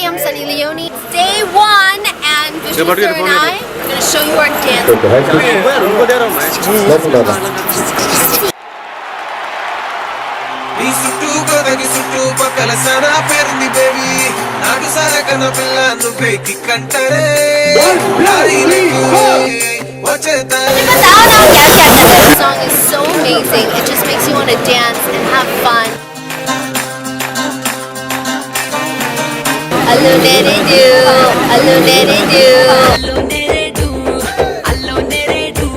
I'm Sunny Leone. Day 1 and Vishnu sir and I are going to show you our dance. This song is so amazing. It just makes you want to dance and have fun. Allo nere do, allo nere do, allo nere do, allo nere do,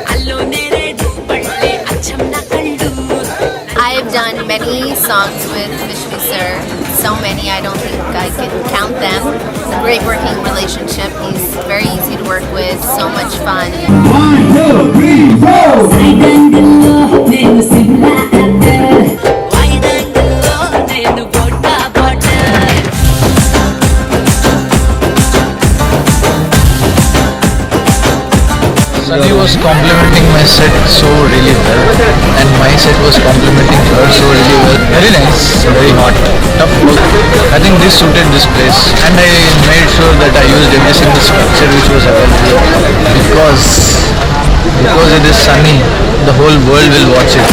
allo nere do, palle acham na kallu. I have done many songs with Vishnu sir, so many I don't think I can count them. It's a great working relationship. He's very easy to work with, so much fun. 1, 2, 3, 4. Sunny was complimenting my set so really well, and my set was complimenting her so really well. Very nice, very hot, tough work. I think this suited this place, and I made sure that I used every single structure which was available because it is Sunny. The whole world will watch it.